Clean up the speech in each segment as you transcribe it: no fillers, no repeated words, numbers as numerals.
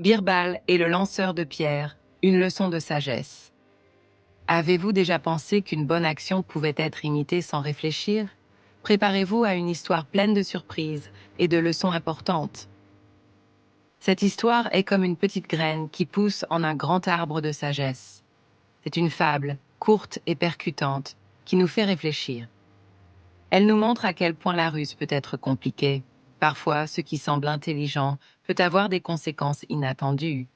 Birbal est le lanceur de pierres, une leçon de sagesse. Avez-vous déjà pensé qu'une bonne action pouvait être imitée sans réfléchir? Préparez-vous à une histoire pleine de surprises et de leçons importantes. Cette histoire est comme une petite graine qui pousse en un grand arbre de sagesse. C'est une fable, courte et percutante, qui nous fait réfléchir. Elle nous montre à quel point la ruse peut être compliquée. Parfois, ce qui semble intelligent peut avoir des conséquences inattendues.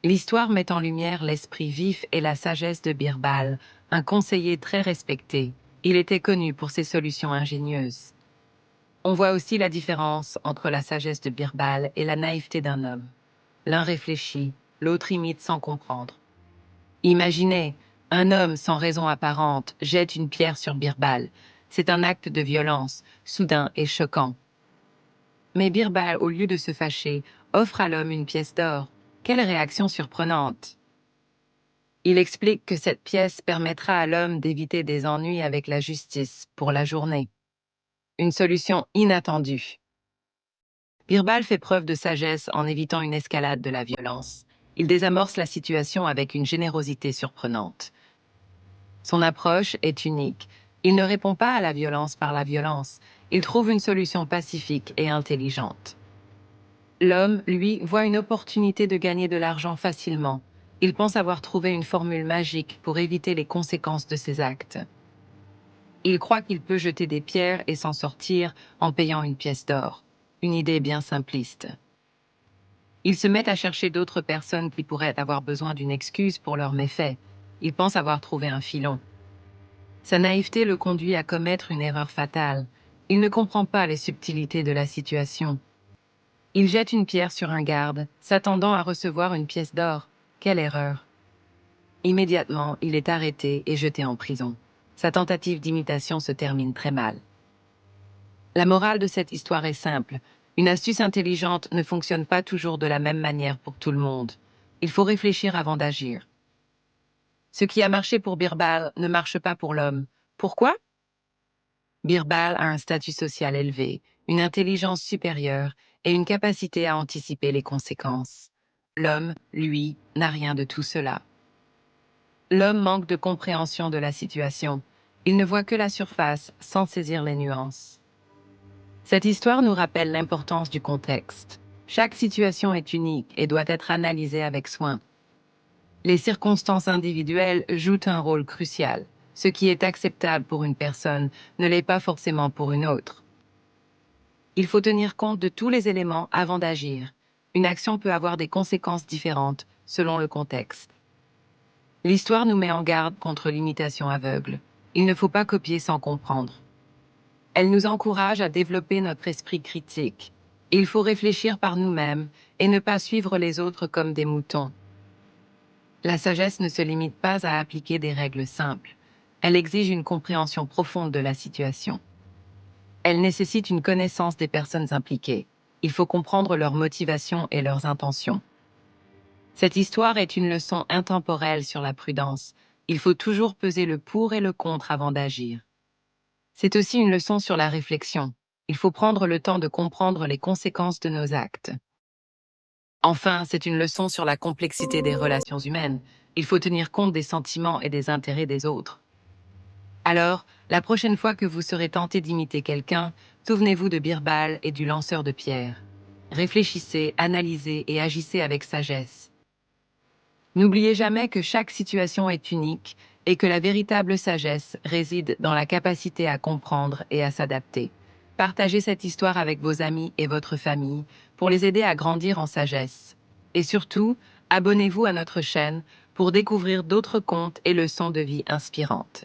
L'histoire met en lumière l'esprit vif et la sagesse de Birbal, un conseiller très respecté. Il était connu pour ses solutions ingénieuses. On voit aussi la différence entre la sagesse de Birbal et la naïveté d'un homme. L'un réfléchit, l'autre imite sans comprendre. Imaginez, un homme sans raison apparente jette une pierre sur Birbal. C'est un acte de violence, soudain et choquant. Mais Birbal, au lieu de se fâcher, offre à l'homme une pièce d'or. Quelle réaction surprenante! Il explique que cette pièce permettra à l'homme d'éviter des ennuis avec la justice pour la journée. Une solution inattendue. Birbal fait preuve de sagesse en évitant une escalade de la violence. Il désamorce la situation avec une générosité surprenante. Son approche est unique. Il ne répond pas à la violence par la violence. Il trouve une solution pacifique et intelligente. L'homme, lui, voit une opportunité de gagner de l'argent facilement. Il pense avoir trouvé une formule magique pour éviter les conséquences de ses actes. Il croit qu'il peut jeter des pierres et s'en sortir en payant une pièce d'or. Une idée bien simpliste. Il se met à chercher d'autres personnes qui pourraient avoir besoin d'une excuse pour leurs méfaits. Il pense avoir trouvé un filon. Sa naïveté le conduit à commettre une erreur fatale. Il ne comprend pas les subtilités de la situation. Il jette une pierre sur un garde, s'attendant à recevoir une pièce d'or. Quelle erreur! Immédiatement, il est arrêté et jeté en prison. Sa tentative d'imitation se termine très mal. La morale de cette histoire est simple. Une astuce intelligente ne fonctionne pas toujours de la même manière pour tout le monde. Il faut réfléchir avant d'agir. Ce qui a marché pour Birbal ne marche pas pour l'homme. Pourquoi? Birbal a un statut social élevé, une intelligence supérieure et une capacité à anticiper les conséquences. L'homme, lui, n'a rien de tout cela. L'homme manque de compréhension de la situation. Il ne voit que la surface sans saisir les nuances. Cette histoire nous rappelle l'importance du contexte. Chaque situation est unique et doit être analysée avec soin. Les circonstances individuelles jouent un rôle crucial. Ce qui est acceptable pour une personne ne l'est pas forcément pour une autre. Il faut tenir compte de tous les éléments avant d'agir. Une action peut avoir des conséquences différentes selon le contexte. L'histoire nous met en garde contre l'imitation aveugle. Il ne faut pas copier sans comprendre. Elle nous encourage à développer notre esprit critique. Il faut réfléchir par nous-mêmes et ne pas suivre les autres comme des moutons. La sagesse ne se limite pas à appliquer des règles simples. Elle exige une compréhension profonde de la situation. Elle nécessite une connaissance des personnes impliquées. Il faut comprendre leurs motivations et leurs intentions. Cette histoire est une leçon intemporelle sur la prudence. Il faut toujours peser le pour et le contre avant d'agir. C'est aussi une leçon sur la réflexion. Il faut prendre le temps de comprendre les conséquences de nos actes. Enfin, c'est une leçon sur la complexité des relations humaines. Il faut tenir compte des sentiments et des intérêts des autres. Alors, la prochaine fois que vous serez tenté d'imiter quelqu'un, souvenez-vous de Birbal et du lanceur de pierres. Réfléchissez, analysez et agissez avec sagesse. N'oubliez jamais que chaque situation est unique et que la véritable sagesse réside dans la capacité à comprendre et à s'adapter. Partagez cette histoire avec vos amis et votre famille pour les aider à grandir en sagesse. Et surtout, abonnez-vous à notre chaîne pour découvrir d'autres contes et leçons de vie inspirantes.